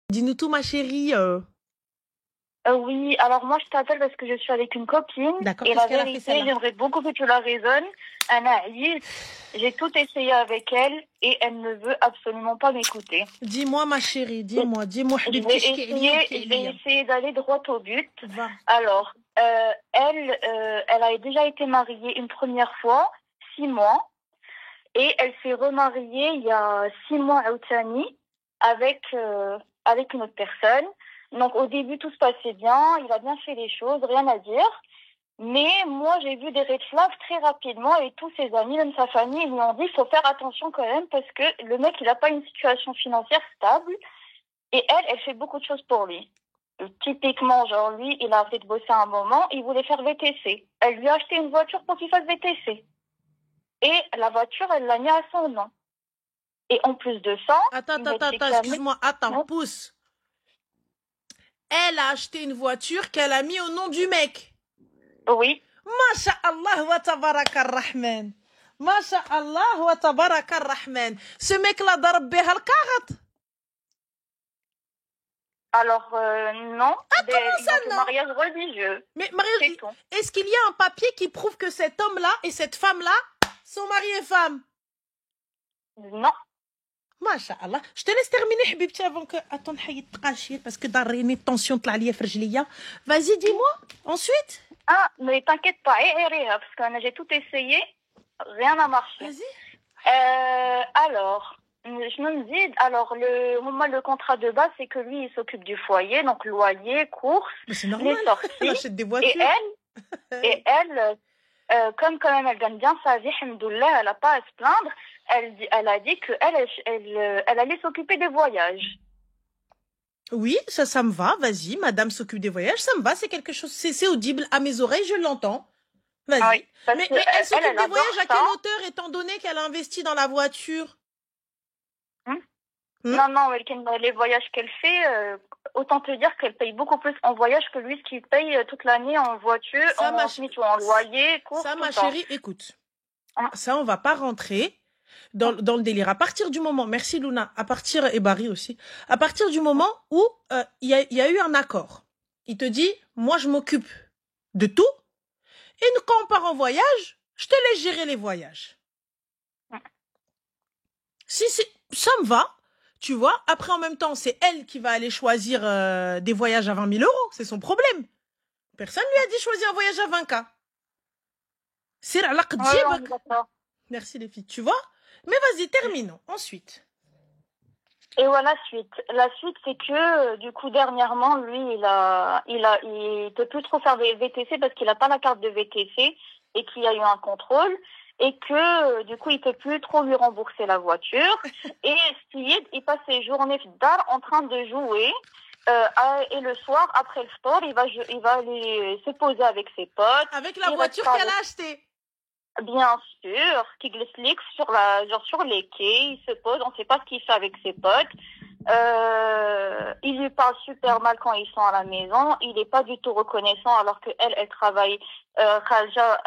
Dis-nous tout, ma chérie. Oui, alors moi je t'appelle parce que je suis avec une copine. D'accord, Et qu'est-ce la qu'elle a fait, vérité, celle-là? j'aimerais beaucoup que tu la raisonnes. Anaïs, j'ai tout essayé avec elle et elle ne veut absolument pas m'écouter. Dis-moi, ma chérie, dis-moi, Je vais essayer d'aller droit au but. Va. Alors, elle a déjà été mariée une première fois, 6 mois, et elle s'est remariée il y a 6 mois à Outani avec une autre personne. Donc au début tout se passait bien, il a bien fait les choses, rien à dire. Mais moi j'ai vu des red flags très rapidement et tous ses amis, même sa famille, ils lui ont dit il faut faire attention quand même parce que le mec il n'a pas une situation financière stable et elle fait beaucoup de choses pour lui. Typiquement, genre lui, il a arrêté de bosser un moment, il voulait faire VTC. Elle lui a acheté une voiture pour qu'il fasse VTC. Et la voiture, elle l'a mis à son nom. Et en plus de ça... Attends, excuse-moi, attends, pousse. Elle a acheté une voiture qu'elle a mis au nom du mec. Oui. Masha'Allah wa tabaraka ar-Rahman. Masha'Allah wa tabaraka ar-Rahman. Ce mec-là darab biha al-karat. Alors, non. Comment ça, non? Mariage religieux. Mais mariage... Est-ce qu'il y a un papier qui prouve que cet homme-là et cette femme-là sont mari et femme? Non. Masha'Allah. Je te laisse terminer, Habibti, avant que... Attends, parce que darrini tension t'l'aliya frjliya. Vas-y, dis-moi. Ensuite. Ah, mais t'inquiète pas, parce que j'ai tout essayé, rien n'a marché. Vas-y. Alors, je me dis, alors le contrat de base, c'est que lui, il s'occupe du foyer, donc loyer, courses, les sorties. Elle achète des voitures. Et elle, comme quand même elle gagne bien sa vie, alhamdoulilah, elle n'a pas à se plaindre. Elle a dit qu'elle allait s'occuper des voyages. Oui, ça me va, vas-y, madame s'occupe des voyages, ça me va, c'est quelque chose, c'est audible à mes oreilles, je l'entends. Vas-y. Ah oui, mais elle s'occupe des voyages à quelle hauteur, étant donné qu'elle a investi dans la voiture? Non, les voyages qu'elle fait, autant te dire qu'elle paye beaucoup plus en voyage que lui, ce qu'il paye toute l'année en voiture, en loyer, courses, ça, ma chérie, écoute. Ça, on va pas rentrer dans le délire. À partir du moment, merci Luna, et Barry aussi, à partir du moment où il y a eu un accord, il te dit, moi je m'occupe de tout, et quand on part en voyage, je te laisse gérer les voyages. Ça me va, tu vois. Après, en même temps, c'est elle qui va aller choisir des voyages à 20 000 €, c'est son problème. Personne lui a dit choisir un voyage à 20K. C'est la Merci les filles, tu vois. Mais vas-y, terminons. Ensuite. Et voilà, la suite, c'est que, du coup, dernièrement, lui, il peut plus trop faire des VTC parce qu'il a pas la carte de VTC et qu'il y a eu un contrôle et que, du coup, il peut plus trop lui rembourser la voiture. Et il passe ses journées d'art en train de jouer. Et le soir, après le sport, il va aller se poser avec ses potes. Avec la voiture qu'elle a achetée. Bien sûr, qui glisse sur les quais, il se pose, on ne sait pas ce qu'il fait avec ses potes. Il lui parle super mal quand ils sont à la maison. Il n'est pas du tout reconnaissant alors qu'elle travaille. Khalja,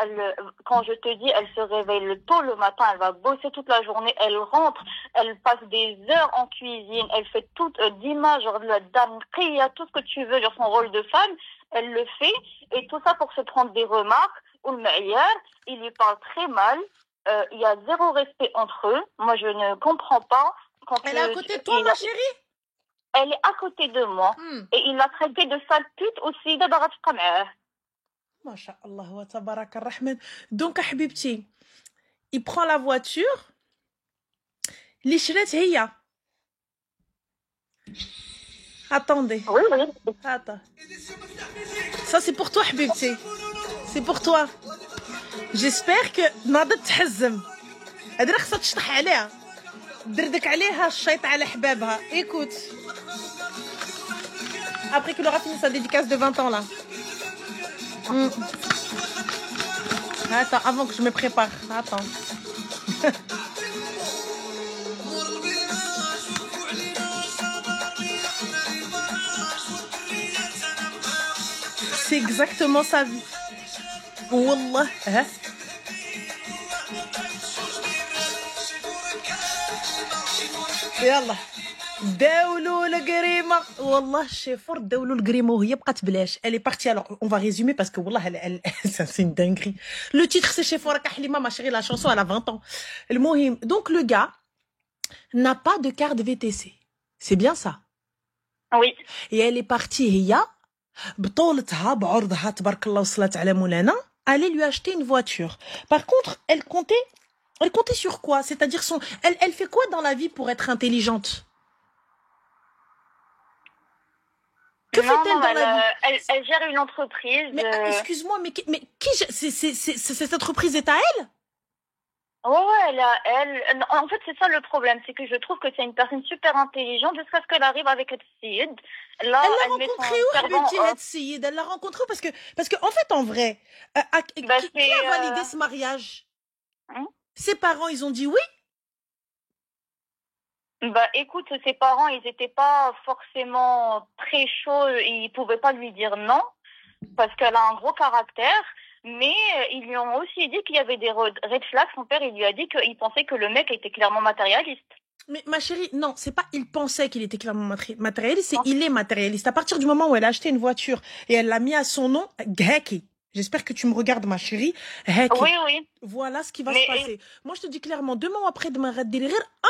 quand je te dis, elle se réveille tôt le matin, elle va bosser toute la journée, elle rentre, elle passe des heures en cuisine, elle fait toute d'image, genre la dame priya, tout ce que tu veux, genre son rôle de femme, elle le fait. Et tout ça pour se prendre des remarques. Ou le meilleur, il lui parle très mal. Il y a zéro respect entre eux. Moi, je ne comprends pas. Elle est à côté de toi, ma chérie? Elle est à côté de moi. Et il l'a traité de sale pute aussi de Barat Qamer. Masha'Allah wa tabarak ar-Rahman. Donc, Habibti, il prend la voiture. L'ishret hiya. Attendez. Oui. Attends. Ça, c'est pour toi, Habibti. C'est pour toi. J'espère que ناضت تحزم. هذه خصها تشطح عليها. دردك عليها الشيط على حبابها. Écoute. Après qu'il aura fini sa dédicace de 20 ans là. Attends, avant que je me prépare. Attends. C'est exactement sa vie. Wallah. يلا داولوا القريمة والله الشيفور داولوا القريمة وهي بقات بلاش. Elle est partie, alors on va résumer parce que والله c'est une dinguerie. Le titre c'est Chefora Kahlima, ma chérie, la chanson elle a 20 ans. المهم donc le gars n'a pas de carte VTC. C'est bien ça. Oui. Et elle est partie هي بطولتها بعرضها تبارك الله وصلت على مولانا aller lui acheter une voiture. Par contre, elle comptait sur quoi? C'est-à-dire elle fait quoi dans la vie pour être intelligente? Que fait-elle dans la vie? Elle gère une entreprise. Mais excuse-moi, mais qui cette entreprise est à elle? Ouais, elle. En fait, c'est ça le problème, c'est que je trouve que c'est une personne super intelligente jusqu'à ce qu'elle arrive avec Sid. Là, elle l'a rencontré où, Sid? Elle l'a rencontré où? Parce que en fait, en vrai, qui a validé ce mariage? Ses parents, ils ont dit oui? Bah, écoute, ses parents, ils étaient pas forcément très chauds, ils pouvaient pas lui dire non, parce qu'elle a un gros caractère, mais ils lui ont aussi dit qu'il y avait des red flags. Son père, il lui a dit qu'il pensait que le mec était clairement matérialiste. Mais ma chérie, non, c'est pas il pensait qu'il était clairement matérialiste, c'est il est matérialiste. À partir du moment où elle a acheté une voiture et elle l'a mis à son nom, Geki. J'espère que tu me regardes, ma chérie. Geki. Oui, oui. Voilà ce qui va se passer. Moi, je te dis clairement, demain ou après demain, arrête de rire. Ah!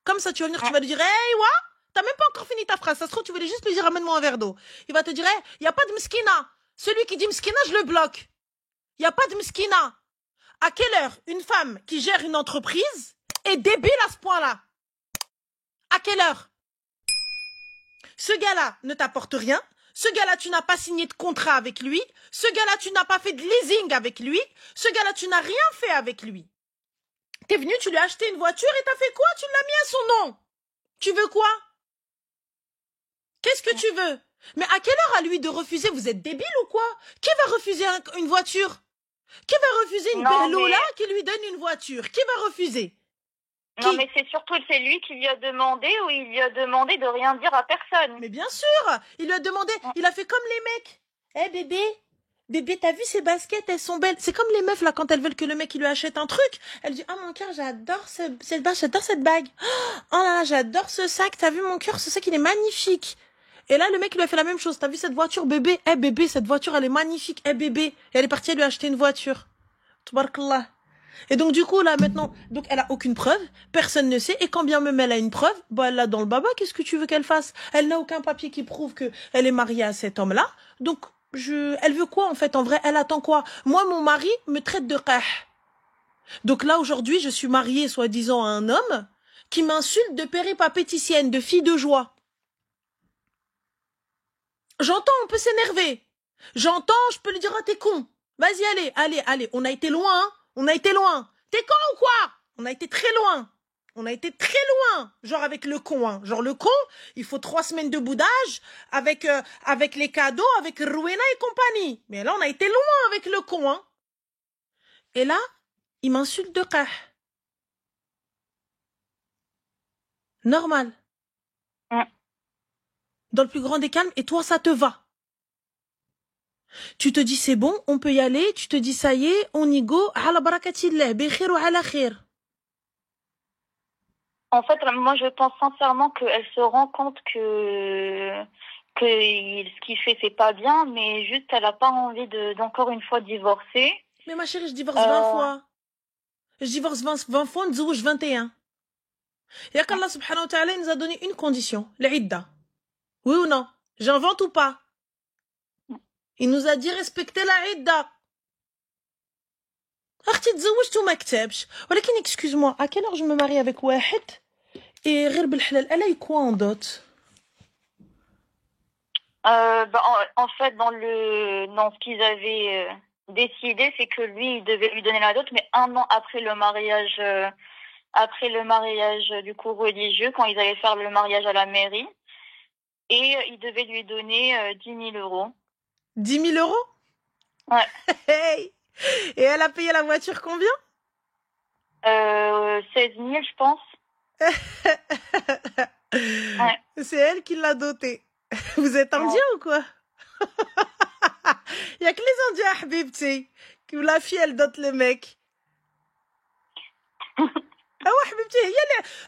Comme ça, tu vas venir, tu vas lui dire, hey, wa, t'as même pas encore fini ta phrase. Ça se trouve, tu voulais juste lui dire, amène-moi un verre d'eau. Il va te dire, hey, y a pas de mskina. Celui qui dit mskina, je le bloque. Y a pas de mskina. À quelle heure une femme qui gère une entreprise est débile à ce point-là? À quelle heure? Ce gars-là ne t'apporte rien. Ce gars-là, tu n'as pas signé de contrat avec lui. Ce gars-là, tu n'as pas fait de leasing avec lui. Ce gars-là, tu n'as rien fait avec lui. T'es venu, tu lui as acheté une voiture et t'as fait quoi? Tu l'as mis à son nom. Tu veux quoi? Qu'est-ce que tu veux? Mais à quelle heure à lui de refuser? Vous êtes débile ou quoi? Qui va refuser une voiture? Qui va refuser une Berlola qui lui donne une voiture? Qui va refuser? Non, mais c'est surtout c'est lui qui lui a demandé, ou il lui a demandé de rien dire à personne. Mais bien sûr, il lui a demandé, il a fait comme les mecs. Eh bébé, t'as vu ces baskets, elles sont belles. C'est comme les meufs là quand elles veulent que le mec il lui achète un truc. Elle dit, oh mon cœur, j'adore cette bague. Oh là là, j'adore ce sac. T'as vu mon cœur, ce sac il est magnifique. Et là le mec il lui a fait la même chose. T'as vu cette voiture, bébé? Eh bébé, cette voiture elle est magnifique. Eh bébé, et elle est partie lui acheter une voiture. Tabarakallah. Et donc du coup là maintenant, donc elle a aucune preuve, personne ne sait, et quand bien même elle a une preuve, bah elle l'a dans le baba, qu'est-ce que tu veux qu'elle fasse? Elle n'a aucun papier qui prouve que elle est mariée à cet homme-là, donc elle veut quoi en fait en vrai? Elle attend quoi? Moi mon mari me traite de qah. Donc là aujourd'hui je suis mariée soi-disant à un homme qui m'insulte de péripapéticienne, de fille de joie. J'entends, on peut s'énerver. J'entends, je peux lui dire, ah t'es con. Vas-y, allez, on a été loin, hein. On a été loin. T'es con ou quoi? On a été très loin. On a été très loin. Genre avec le con, hein. Genre le con, il faut 3 semaines de boudage avec les cadeaux, avec Rowena et compagnie. Mais là, on a été loin avec le con, hein. Et là, il m'insulte de qah. Normal. Dans le plus grand des calmes, et toi, ça te va. Tu te dis c'est bon, on peut y aller, tu te dis ça y est, on y go, ala barakatillah, bi khir ou ala khir. En fait, moi je pense sincèrement qu'elle se rend compte que ce qu'il fait c'est pas bien, mais juste elle a pas envie d'encore une fois divorcer. Mais ma chérie, je divorce 20 fois. Je divorce 20 fois, on divorce 21. Et qu'Allah subhanahu wa ta'ala nous a donné une condition, l'idda. Oui ou non? J'invente ou pas? Il nous a dit respecter la idda. أختي تزوجت وما كتبش ولكن excuse-moi à quelle heure je me marie avec واحد et غير بالحلال elle a eu quoi en dot? En fait dans ce qu'ils avaient décidé, c'est que lui il devait lui donner la dot, mais 1 an après le mariage du coup religieux, quand ils allaient faire le mariage à la mairie, et il devait lui donner 10 000 euros. 10 000 euros? Ouais. Hey. Et elle a payé la voiture combien? 16 000, je pense. Ouais. C'est elle qui l'a doté. Vous êtes indiens ou quoi? Il y a que les Indiens, Habibti, que la fille, elle dote le mec. Ah ouais, Habibti,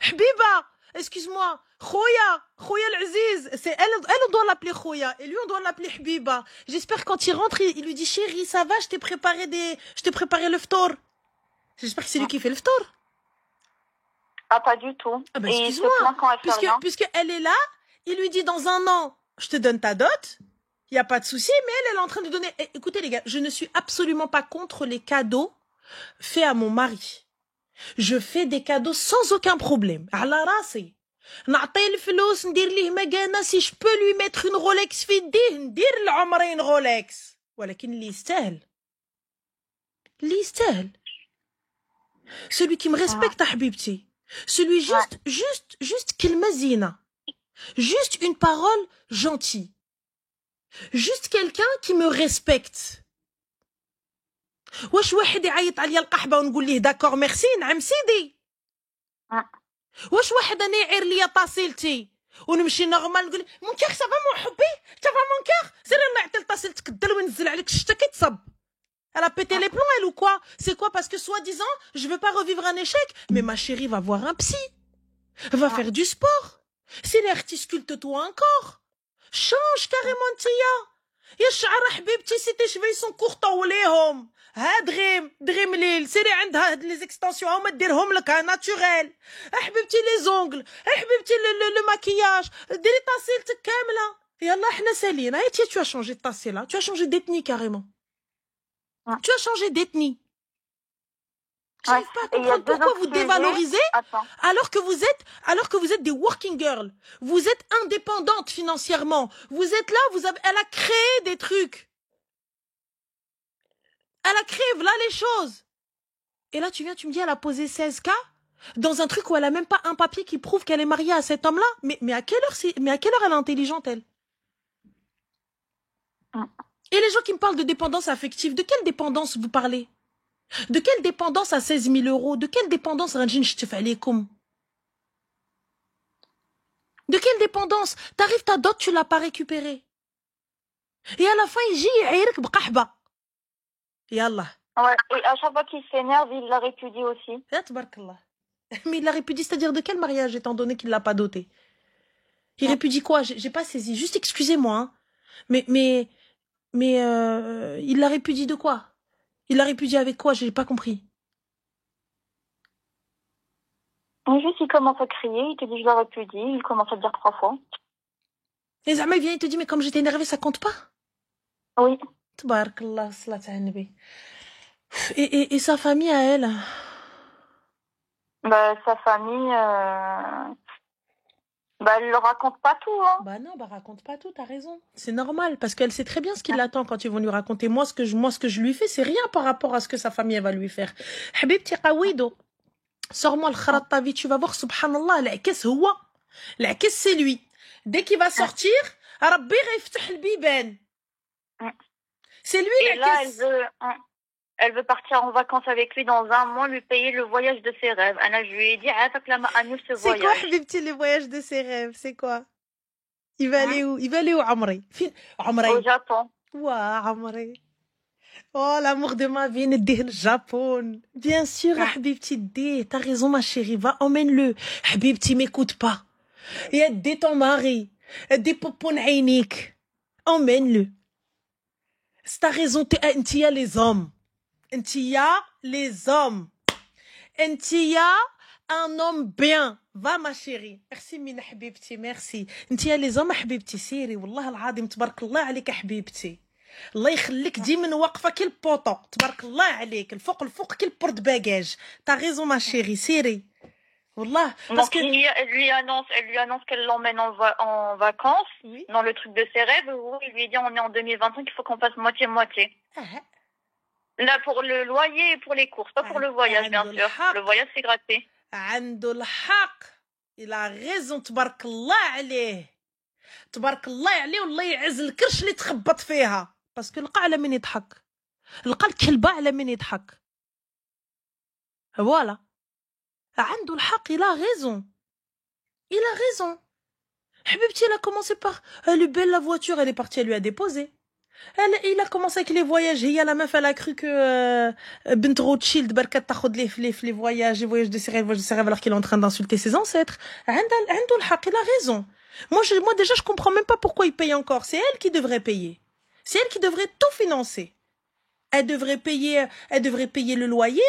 Habiba, excuse-moi, Khoya l'Aziz, c'est elle, on doit l'appeler Khoya, et lui, on doit l'appeler Habiba. J'espère quand il rentre, il lui dit, chérie, ça va, je t'ai préparé le ftour. J'espère que c'est lui qui fait le ftour. Ah, pas du tout. Ah, bah, Et il se excuse-moi, plaint quand elle fait rien. puisque elle est là, il lui dit, dans un an, je te donne ta dot, il n'y a pas de souci, mais elle est en train de donner, écoutez les gars, je ne suis absolument pas contre les cadeaux faits à mon mari. Je fais des cadeaux sans aucun problème. على راسي. نعطيه الفلوس ندير ليه مكانه si je peux lui mettre une Rolex في يديه ندير العمرين Rolex. ولكن اللي يستاهل. Celui qui me respecte حبيبتي. Celui juste كلمة زينة. Juste une parole gentille. Juste quelqu'un qui me respecte. واش واحد يعيط عليا القحبه ونقول ليه داكور ميرسي نعم سيدي واش واحد انا يعير ليا طاسيلتي ونمشي نورمال نقول مون كير سافا مون حبي سافا مون كير سير نعطي لطاسيلتك الدل ونزل عليك الشتا كيتصب elle a pété les plombs elle ou quoi c'est quoi parce que soi-disant je veux pas revivre un échec mais ma chérie va voir un psy va faire du sport si l'air sculpte-toi encore change carrément نتيا يا الشعر حبيبتي سي تي شفي سون كور طوليهم ها دغيم ليل سيري عندها هاد لي زيكستنسيون هما ديرهم لك ناتوريل حبيبتي لي زونغل حبيبتي لو ماكياج ديري طاسيلتك كامله يلا حنا سالينا هاي tu as changé de tassé là tu as changé d'ethnie carrément tu as changé d'ethnie j'arrive pas à comprendre pourquoi vous dévalorisez alors que vous êtes des working girls vous êtes indépendantes financièrement vous êtes là elle a créé des trucs. Elle a créé là les choses. Et là, tu me dis, elle a posé 16K dans un truc où elle a même pas un papier qui prouve qu'elle est mariée à cet homme-là. Mais à quelle heure elle est intelligente, elle? Et les gens qui me parlent de dépendance affective, de quelle dépendance vous parlez? De quelle dépendance à 16 000 €? De quelle dépendance, Ranjin Ch'tefalekoum? De quelle dépendance? T'arrives ta dot, tu l'as pas récupérée. Et à la fin, il dit, Aïrik bqahba. Yallah. Ouais, et à chaque fois qu'il s'énerve, il la répudie aussi. Mais il la répudie, c'est-à-dire de quel mariage, étant donné qu'il l'a pas doté? Il répudie quoi? J'ai pas saisi. Juste excusez-moi. Hein. Mais il la répudie de quoi? Il la répudie avec quoi? J'ai pas compris. Juste, il commence à crier, il te dit je la répudie, il commence à le dire 3 fois. Et Zama vient, il te dit mais comme j'étais énervée, ça compte pas? Oui. Tabarakallah, salat ala nabi. Et sa famille à elle? Bah, sa famille, bah, elle le raconte pas tout, hein. Bah non, bah raconte pas tout, t'as raison. C'est normal, parce qu'elle sait très bien ce qui l'attend quand ils vont lui raconter. Moi, ce que je lui fais, c'est rien par rapport à ce que sa famille elle va lui faire. Habibti qawido, sors-moi le kharat ta vie, tu vas voir, subhanallah, l'akis huwa. L'akis c'est lui. Dès qu'il va sortir, Rabbi ghayiftah al-biban. C'est lui et là, elle veut partir en vacances avec lui dans 1 mois, lui payer le voyage de ses rêves. Anna, je lui ai dit, ce voyage. C'est quoi, Habibti, le voyage de ses rêves? C'est quoi? Il va aller où? Il va aller où, Amri? Au Japon. Ouah, Amri. Oh, l'amour de ma vie, نديه le Japon. Bien sûr, Habibti, dé. T'as raison, ma chérie. Va, emmène-le. Habibti, m'écoute pas. Et aide ton mari. Aide popon عينيك. Emmène-le. T'as raison, t'y a les hommes. T'y a les hommes. T'y a un homme bien. Va ma chérie. Merci mina حبيبتي, merci. T'y a les hommes حبيبتي سيري والله العظيم تبارك الله عليك حبيبتي. الله يخليك ديما واقفه كي البوطو تبارك الله عليك الفوق كي البورت باجاج. T'as raison ma chérie, سيري. والله parce que elle lui annonce qu'elle l'emmène en vacances, oui. Dans le truc de ses rêves, où il lui dit on est en 2025, il faut qu'on fasse moitié. Là pour le loyer et pour les courses, pas pour le voyage bien sûr. Le voyage c'est gratuit. عنده الحق. Il a raison تبارك الله عليه. تبارك الله عليه والله يعز الكرش اللي تخبط فيها. باسكو لقى على من يضحك. لقى الكلبة على من يضحك. Voilà. عنده الحق, il a raison. Il a raison. Habibti, elle a commencé par elle est belle la voiture, elle est partie, elle lui a déposé. Il a commencé avec les voyages. Et la meuf, elle a cru que Bint Rothschild, Barkat Takhod les voyages, de ses rêves, alors qu'il est en train d'insulter ses ancêtres. Il a raison. Moi, déjà, je comprends même pas pourquoi il paye encore. C'est elle qui devrait payer. C'est elle qui devrait tout financer. Elle devrait payer le loyer.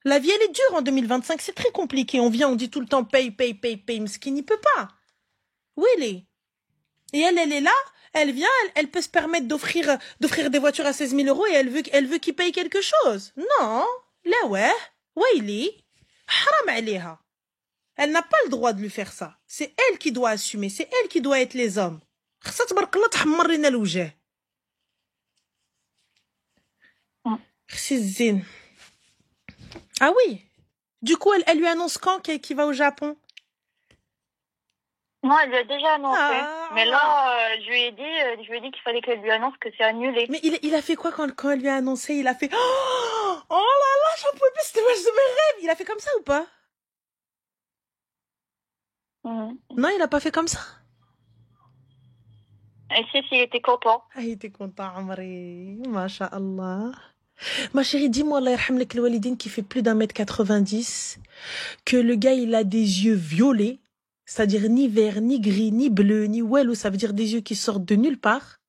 La vie, elle est dure en 2025. C'est très compliqué. On dit tout le temps paye, Mskin, il peut pas. Où il est? Et elle est là, elle vient, elle peut se permettre d'offrir des voitures à 16 000 euros et elle veut qu'il paye quelque chose. Non, là ouais, il haram alayha. Elle n'a pas le droit de lui faire ça. C'est elle qui doit assumer, c'est elle qui doit être les hommes. Ah oui. Du coup, elle lui annonce quand qu'il va au Japon? Non, elle lui a déjà annoncé. Mais là, je lui ai dit qu'il fallait qu'elle lui annonce que c'est annulé. Mais il a fait quoi quand elle lui a annoncé? Il a fait oh là là, j'en pouvais plus, c'était le match de mes rêves. Il a fait comme ça ou pas? Non, il a pas fait comme ça. Et si, il était content. Ah, il était content, Amri. Masha'Allah. Ma chérie, dis-moi, Allah yarham lek al-walidin, qui fait plus d'1m90, que le gars, il a des yeux violets, c'est-à-dire ni vert, ni gris, ni bleu, ni welou, ça veut dire des yeux qui sortent de nulle part.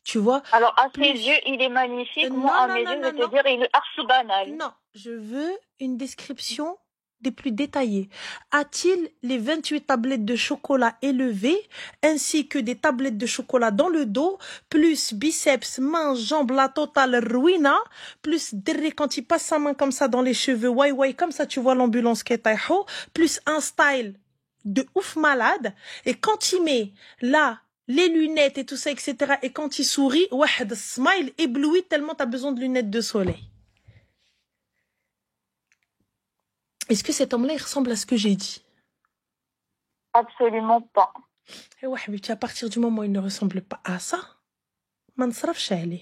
Tu vois? Alors, à ses yeux, il est magnifique. Moi, à mes yeux, je vais te dire, il est archi banal. Non, je veux une description des plus détaillées. A-t-il les 28 tablettes de chocolat élevées, ainsi que des tablettes de chocolat dans le dos, plus biceps, mains, jambes, la totale ruina, plus derrière quand il passe sa main comme ça dans les cheveux, ouais, comme ça tu vois l'ambulance qui est taïho, plus un style de ouf malade, et quand il met là, les lunettes et tout ça, etc., et quand il sourit, wahed smile ébloui tellement t'as besoin de lunettes de soleil. Est-ce que cet homme-là, il ressemble à ce que j'ai dit? Absolument pas. Eh ouais, mais à partir du moment où il ne ressemble pas à ça, man saraf aller.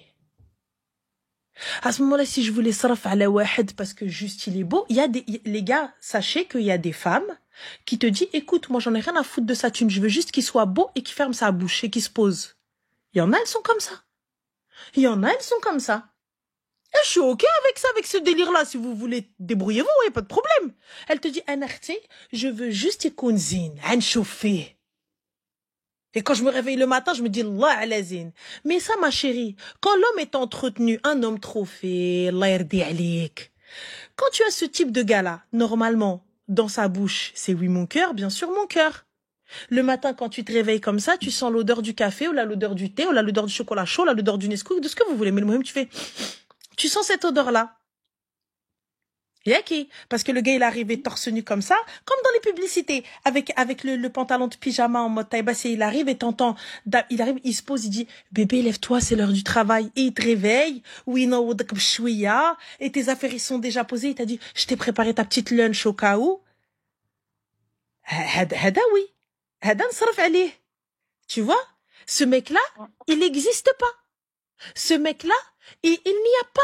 À ce moment-là, si je voulais saraf ala wahed parce que juste il est beau, il y a les gars, sachez qu'il y a des femmes qui te disent, écoute, moi j'en ai rien à foutre de sa thune, je veux juste qu'il soit beau et qu'il ferme sa bouche et qu'il se pose. Il y en a, elles sont comme ça. Il y en a, elles sont comme ça. Et je suis ok avec ça, avec ce délire-là. Si vous voulez, débrouillez-vous, il n'y a pas de problème. Elle te dit, Anarté, je veux juste écoute zine, un chauffé. Et quand je me réveille le matin, je me dis, Allah alazine. Mais ça, ma chérie, quand l'homme est entretenu, un homme trophée, Allah yardi alik. Quand tu as ce type de gars-là, normalement, dans sa bouche, c'est oui mon cœur, bien sûr mon cœur. Le matin, quand tu te réveilles comme ça, tu sens l'odeur du café, ou l'odeur du thé, ou l'odeur du chocolat chaud, l'odeur du Nesquik, de ce que vous voulez. Mais le moment tu fais... Tu sens cette odeur-là. Yaki. Parce que le gars, il est arrivé torse nu comme ça, comme dans les publicités, avec le pantalon de pyjama en mode taille basse, il arrive et t'entends, il se pose, il dit, bébé, lève-toi, c'est l'heure du travail. Et il te réveille, oui, non, et tes affaires, ils sont déjà posées, il t'a dit, je t'ai préparé ta petite lunch au cas où. Hada, oui. Hada, nsarf allez. Tu vois? Ce mec-là, il n'existe pas. Ce mec-là, il n'y a pas.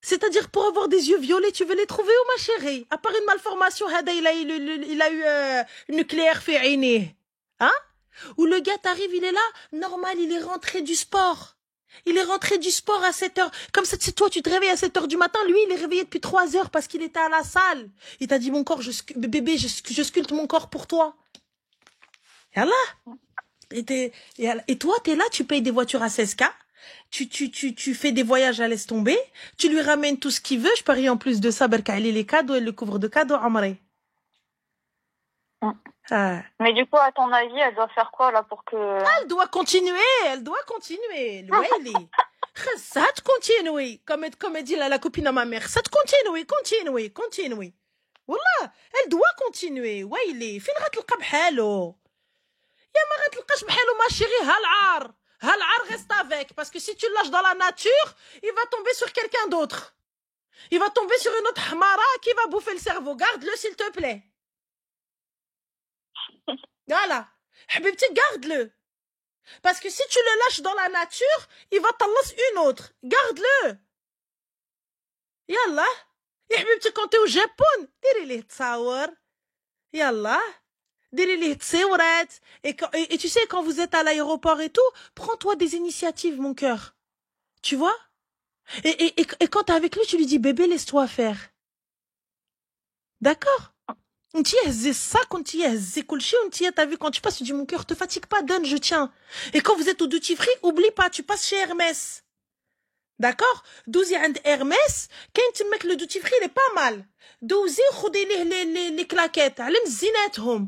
C'est-à-dire, pour avoir des yeux violets, tu veux les trouver où, ma chérie? À part une malformation, il a eu nucléaire fait. Hein? Où le gars t'arrive, il est là, normal, il est rentré du sport. Il est rentré du sport à 7 heures. Comme ça, toi, tu te réveilles à 7 heures du matin. Lui, il est réveillé depuis 3 heures parce qu'il était à la salle. Il t'a dit, mon corps, bébé, je sculpte mon corps pour toi. Yallah. Et toi, t'es là, tu payes des voitures à 16K. Tu fais des voyages à laisse tomber, tu lui ramènes tout ce qu'il veut, je parie en plus de ça, Berkali les cadeaux, elle le couvre de cadeaux, Amré. Mais du coup, à ton avis, elle doit faire quoi là pour que... Elle doit continuer. Le Waili. Ça te continue. Comme dit la copine à ma mère, ça te continue. Wallah, elle doit continuer. Waili, fin rat l'qa b'halo. Ya ma rat l'qash b'halo, ma chérie, hal'ar. Hal'ar reste avec, parce que si tu le lâches dans la nature, il va tomber sur quelqu'un d'autre. Il va tomber sur une autre hamara qui va bouffer le cerveau. Garde-le, s'il te plaît. Voilà. Habibti, garde-le. Parce que si tu le lâches dans la nature, il va t'en lancer une autre. Garde-le. Yallah. Habibti, quand t'es au Japon, tire les tsawar. Yallah. Et tu sais, quand vous êtes à l'aéroport et tout, prends-toi des initiatives, mon cœur. Tu vois? Et quand t'es avec lui, tu lui dis, bébé, laisse-toi faire. D'accord? T'as vu, quand tu passes, tu dis, mon cœur, te fatigue pas, donne, je tiens. Et quand vous êtes au duty free, oublie pas, tu passes chez Hermès. D'accord? Douzi and Hermès, quand tu mets le duty free, il est pas mal. Douzi, khoudez les claquettes, allez mzinethom.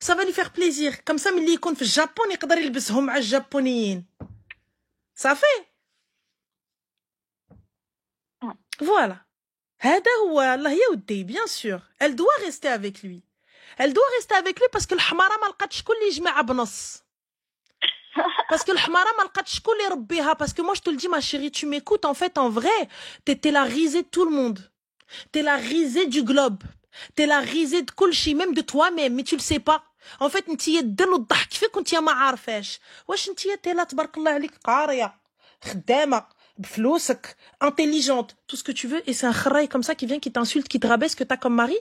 Ça va lui faire plaisir. Comme ça, milli يكون في الجابون يقدر يلبسهم مع الجابونيين. Ça fait. Voilà. هذا هو الله يودي, bien sûr. Elle doit rester avec lui. Elle doit rester avec lui parce que الحمارة ما لقاتش شكون اللي يجمعها بنص. Parce que الحمارة ما لقاتش شكون اللي يربيها. Parce que moi je te le dis ma chérie, tu m'écoutes, en fait en vrai, t'es la risée de tout le monde. T'es la risée du globe. T'es la risée de كل même de toi-même, mais tu le sais pas. En fait نتيا الدل والضحك فيك وانت ما عارفاش. واش نتيا تيلا تبارك الله عليك قارية خدامة بفلوسك intelligente, tout ce que tu veux, et c'est un khraï comme ça qui vient, qui t'insulte, qui te rabaisse, que t'as comme mari.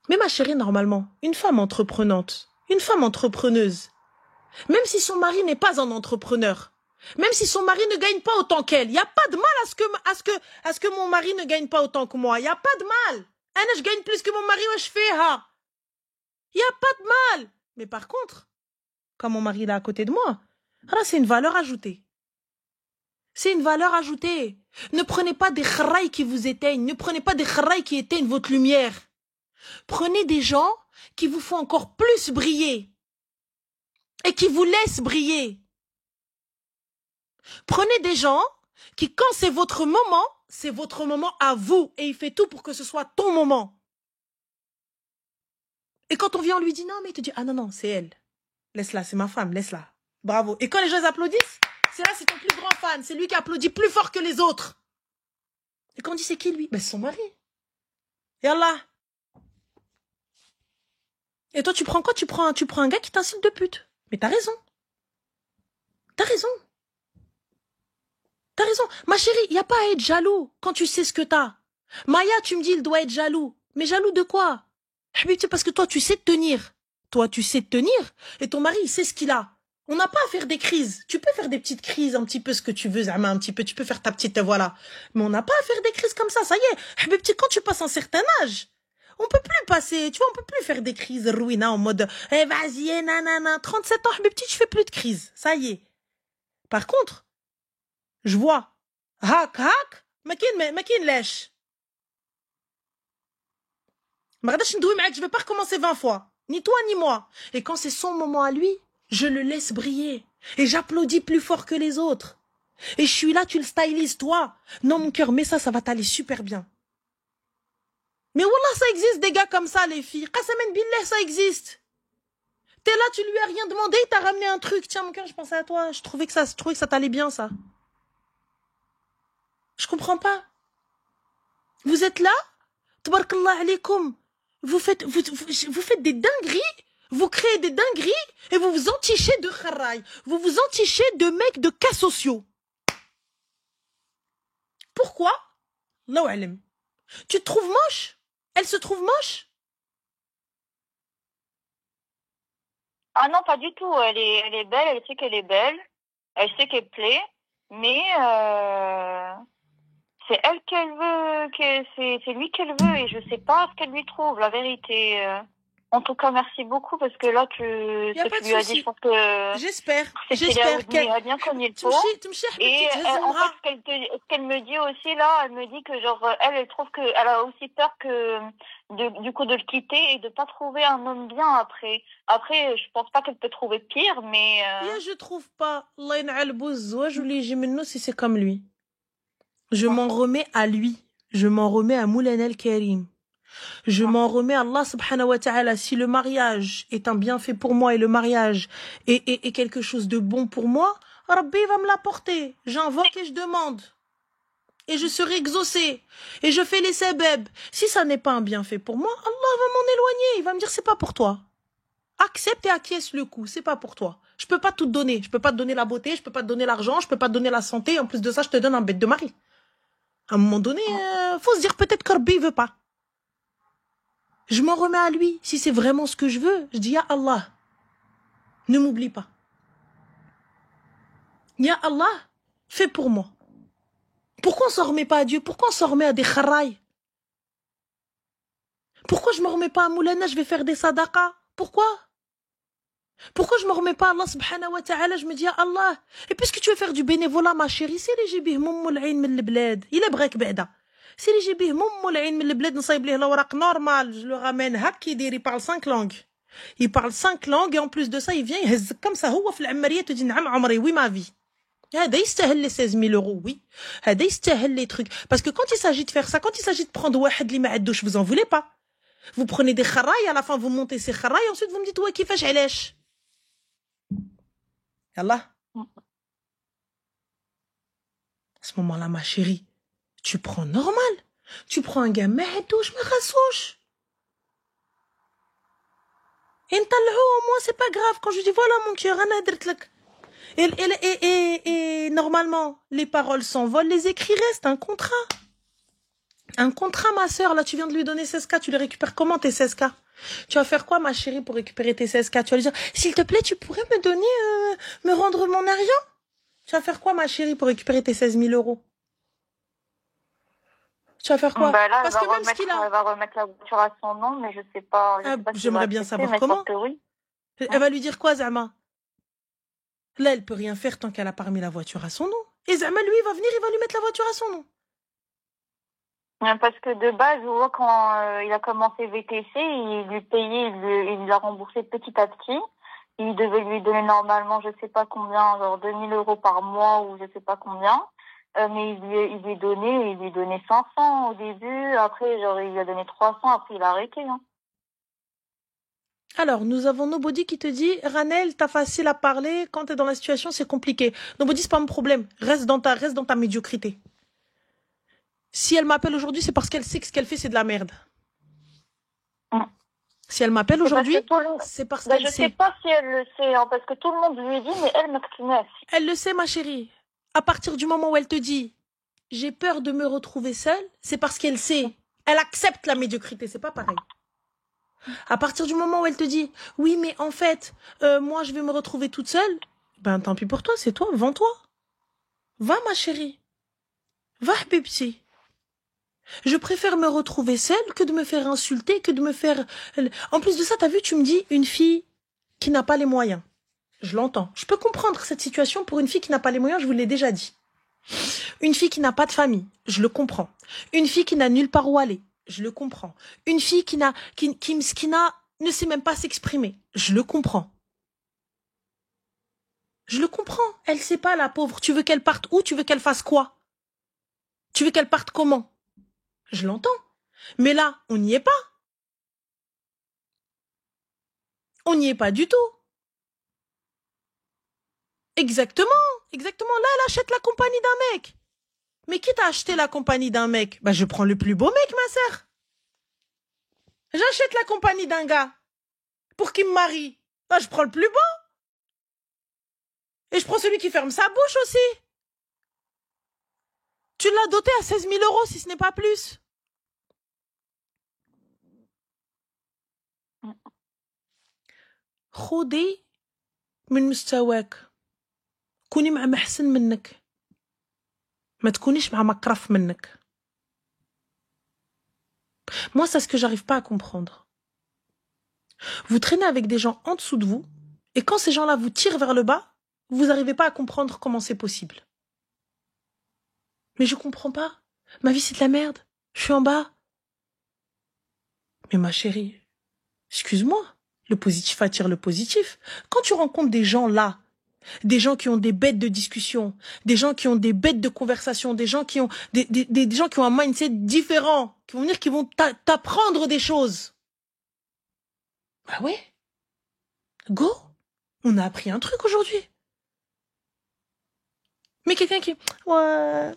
Mais ma chérie, normalement, une femme entreprenante, une femme entrepreneuse, même si son mari n'est pas un entrepreneur, même si son mari ne gagne pas autant qu'elle, il n'y a pas de mal à ce que mon mari ne gagne pas autant que moi. Il n'y a pas de mal. Anna, je gagne plus que mon mari, je fais ha. Il n'y a pas de mal. Mais par contre, quand mon mari est là à côté de moi, là, c'est une valeur ajoutée. C'est une valeur ajoutée. Ne prenez pas des khraïs qui vous éteignent. Ne prenez pas des khraïs qui éteignent votre lumière. Prenez des gens qui vous font encore plus briller. Et qui vous laissent briller. Prenez des gens qui, quand c'est votre moment à vous. Et il fait tout pour que ce soit ton moment. Et quand on vient, on lui dit non, mais il te dit, ah non, non, c'est elle. Laisse-la, c'est ma femme, laisse-la. Bravo. Et quand les gens applaudissent, c'est là, c'est ton plus grand fan. C'est lui qui applaudit plus fort que les autres. Et quand on dit, c'est qui lui? Ben, c'est son mari. Yallah. Et toi, tu prends quoi? Tu prends un gars qui t'insulte de pute. Mais t'as raison. T'as raison. T'as raison. Ma chérie, il n'y a pas à être jaloux quand tu sais ce que t'as. Maya, tu me dis, il doit être jaloux. Mais jaloux de quoi? Parce que toi, tu sais te tenir. Toi, tu sais te tenir. Et ton mari, il sait ce qu'il a. On n'a pas à faire des crises. Tu peux faire des petites crises, un petit peu ce que tu veux, Zama, un petit peu. Tu peux faire ta petite, voilà. Mais on n'a pas à faire des crises comme ça. Ça y est. Quand tu passes un certain âge, on peut plus passer, tu vois, on peut plus faire des crises ruina en mode, eh, vas-y, nanana. 37 ans, tu fais plus de crises. Ça y est. Par contre, je vois, makin lèche. Je vais pas recommencer 20 fois. Ni toi, ni moi. Et quand c'est son moment à lui, je le laisse briller. Et j'applaudis plus fort que les autres. Et je suis là, tu le stylises, toi. Non, mon cœur, mais ça va t'aller super bien. Mais wallah, ça existe des gars comme ça, les filles. Qasamen billah, ça existe. T'es là, tu lui as rien demandé, il t'a ramené un truc. Tiens, mon cœur, je pensais à toi. Je trouvais que ça t'allait bien, ça. Je comprends pas. Vous êtes là, tabarakallah alaykoum. Vous faites des dingueries, vous créez des dingueries et vous vous entichez de kharaï. Vous vous entichez de mecs de cas sociaux. Pourquoi? Non, tu te trouves moche? Elle se trouve moche? Ah non, pas du tout. Elle est belle, elle sait qu'elle est belle. Elle sait qu'elle plaît. Mais c'est elle qu'elle veut, c'est lui qu'elle veut. Et je sais pas ce qu'elle lui trouve, la vérité. En tout cas, merci beaucoup parce que là, tu lui as dit, je pense que... J'espère qu'elle a bien connu le pot. Et en fait, ce qu'elle me dit aussi, là, elle me dit que genre, elle trouve qu'elle a aussi peur que, du coup, de le quitter et de pas trouver un homme bien après. Après, je pense pas qu'elle peut trouver pire, mais... Je trouve pas. Allah yan'albou zouaj ou li jimennou si c'est comme lui. Je m'en remets à lui. Je m'en remets à Moulana el-Karim. Je m'en remets à Allah subhanahu wa ta'ala. Si le mariage est un bienfait pour moi et le mariage est quelque chose de bon pour moi, Rabbi va me l'apporter. J'invoque et je demande. Et je serai exaucée. Et je fais les sebeb. Si ça n'est pas un bienfait pour moi, Allah va m'en éloigner. Il va me dire c'est pas pour toi. Accepte et acquiesce le coup. C'est pas pour toi. Je peux pas tout te donner. Je peux pas te donner la beauté. Je peux pas te donner l'argent. Je peux pas te donner la santé. En plus de ça, je te donne un bête de mari. À un moment donné, faut se dire peut-être que Rabbi veut pas. Je m'en remets à lui. Si c'est vraiment ce que je veux, je dis, Ya Allah, ne m'oublie pas. Ya Allah, fais pour moi. Pourquoi on s'en remet pas à Dieu? Pourquoi on s'en remet à des kharaïs? Pourquoi je me remets pas à Moulana, je vais faire des sadaqas? Pourquoi? Pourquoi je me remets pas à Allah subhanahu wa ta'ala? Je me dis, Ya Allah, et puisque tu veux faire du bénévolat, ma chérie, c'est les jibih moummoul ayn min l'blad. Il est brek ba'da. C'est les jibih moummoul ayn min l'blad, n'saïb lih l'awraq normal, je le ramène, hakkidir, il parle 5 langues. Il parle 5 langues, et en plus de ça, il vient, il hezz comme ça, هو في العمرية, te dit, نعم عمري, oui ma vie. هذا يستاهل les 16 000 euros, oui. هذا يستاهل les trucs. Parce que quand il s'agit de faire ça, quand il s'agit de prendre واحد اللي ما عندوش, vous en voulez pas. Vous prenez des kharaïs, à la fin vous montez ces kharaïs, ensuite vous me dites, ouais, كيفاش علاش. Yallah. À ce moment-là, ma chérie, tu prends normal. Tu prends un gars, ما عندوش, ما خاصوش. Et au moins, c'est pas grave. Quand je dis, voilà mon cœur, أنا درت لك. Et normalement, les paroles s'envolent, les écrits restent, un contrat. Un contrat, ma sœur, là, tu viens de lui donner 16K, tu les récupères comment tes 16K? Tu vas faire quoi, ma chérie, pour récupérer tes 16K? Tu vas lui dire, s'il te plaît, tu pourrais me donner, me rendre mon argent? Tu vas faire quoi, ma chérie, pour récupérer tes 16 000 euros? Tu vas faire quoi? Bah là, parce que même ce qu'il a... elle va remettre la voiture à son nom, mais je sais pas. J'aimerais bien savoir comment. Oui. Elle va lui dire quoi, Zama? Là, elle peut rien faire tant qu'elle a pas remis la voiture à son nom. Et Zama, lui, il va venir, il va lui mettre la voiture à son nom. Parce que de base, je vois quand il a commencé VTC, il lui payait, il l'a remboursé petit à petit. Il devait lui donner normalement, je sais pas combien, genre 2 000 euros par mois ou je sais pas combien. Mais il lui donnait 500 au début. Après, genre, il lui a donné 300. Après, il a arrêté. Hein. Alors, nous avons Nobody qui te dit, Ranel, t'as facile à parler. Quand t'es dans la situation, c'est compliqué. Nobody, c'est pas mon problème. Reste dans ta médiocrité. Si elle m'appelle aujourd'hui, c'est parce qu'elle sait que ce qu'elle fait, c'est de la merde. Si elle m'appelle aujourd'hui, c'est parce qu'elle sait. Je sais pas si elle le sait, hein, parce que tout le monde lui dit, mais elle m'excuse. Elle le sait, ma chérie. À partir du moment où elle te dit, j'ai peur de me retrouver seule, c'est parce qu'elle sait. Elle accepte la médiocrité, c'est pas pareil. À partir du moment où elle te dit, oui, mais en fait, moi, je vais me retrouver toute seule, ben tant pis pour toi, c'est toi, vends-toi. Va, ma chérie. Va, Pepsi. Je préfère me retrouver seule que de me faire insulter, que de me faire... En plus de ça, t'as vu, tu me dis, une fille qui n'a pas les moyens. Je l'entends. Je peux comprendre cette situation pour une fille qui n'a pas les moyens, je vous l'ai déjà dit. Une fille qui n'a pas de famille, je le comprends. Une fille qui n'a nulle part où aller, je le comprends. Une fille qui ne sait même pas s'exprimer, je le comprends. Je le comprends. Elle sait pas, la pauvre. Tu veux qu'elle parte où? Tu veux qu'elle fasse quoi? Tu veux qu'elle parte comment? Je l'entends. Mais là, on n'y est pas. On n'y est pas du tout. Exactement. Exactement. Là, elle achète la compagnie d'un mec. Mais qui t'a acheté la compagnie d'un mec? Bah, je prends le plus beau mec, ma sœur. J'achète la compagnie d'un gars pour qu'il me marie. Bah, je prends le plus beau. Et je prends celui qui ferme sa bouche aussi. Tu l'as doté à 16 000 euros, si ce n'est pas plus. خودي من مستواك. كوني مع محسن منك. ما تكونيش مع مكرف منك. Moi, c'est ce que j'arrive pas à comprendre. Vous traînez avec des gens en dessous de vous, et quand ces gens-là vous tirent vers le bas, vous n'arrivez pas à comprendre comment c'est possible. Mais je comprends pas. Ma vie, c'est de la merde. Je suis en bas. Mais ma chérie, excuse-moi, le positif attire le positif. Quand tu rencontres des gens là, des gens qui ont des bêtes de discussion, des gens qui ont des bêtes de conversation, des gens qui ont des gens qui ont un mindset différent, qui vont venir, qui vont t'apprendre des choses. Bah ouais. Go. On a appris un truc aujourd'hui. Mais quelqu'un qui... Ouais...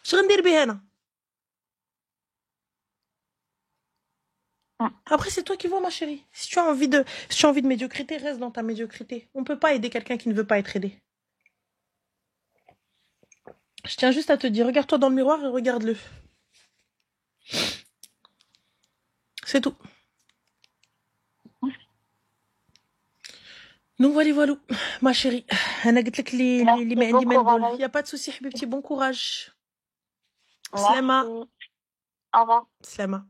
Je rendais bien. Après, c'est toi qui vois, ma chérie. Si tu as envie de médiocrité, reste dans ta médiocrité. On peut pas aider quelqu'un qui ne veut pas être aidé. Je tiens juste à te dire, regarde-toi dans le miroir et regarde-le. C'est tout. Donc voilà, ma chérie. أنا قلت لك اللي ما عندي ما نقول. Y a pas de souci حبيبتي. Bon courage. Merci. سلامة. Au revoir. سلامة.